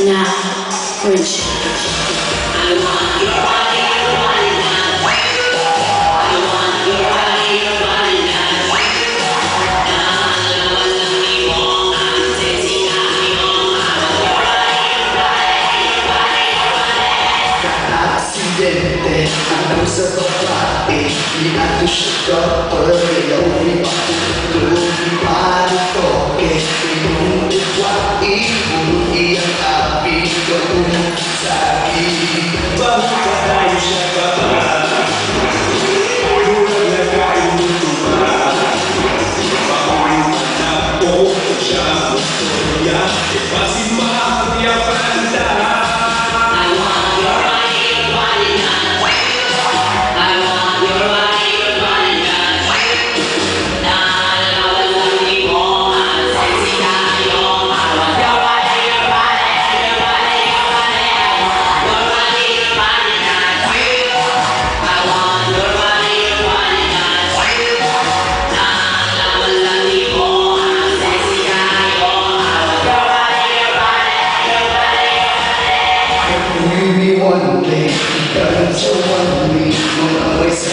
now, French. I want your body, your body now. I want your body, your body now. Love me more, I'm sexy, got me on. I want your body, your body, your body, your body. Accidente, hanno usato fare, mi hanno scelto perché non mi va tutto, mi pare che mi muove qua, i yang api, kau sabi, bangga kayu siapa, mulai kayu tua, bangun tak jauh, ya masih mati apa anda? One day, you want me, gonna always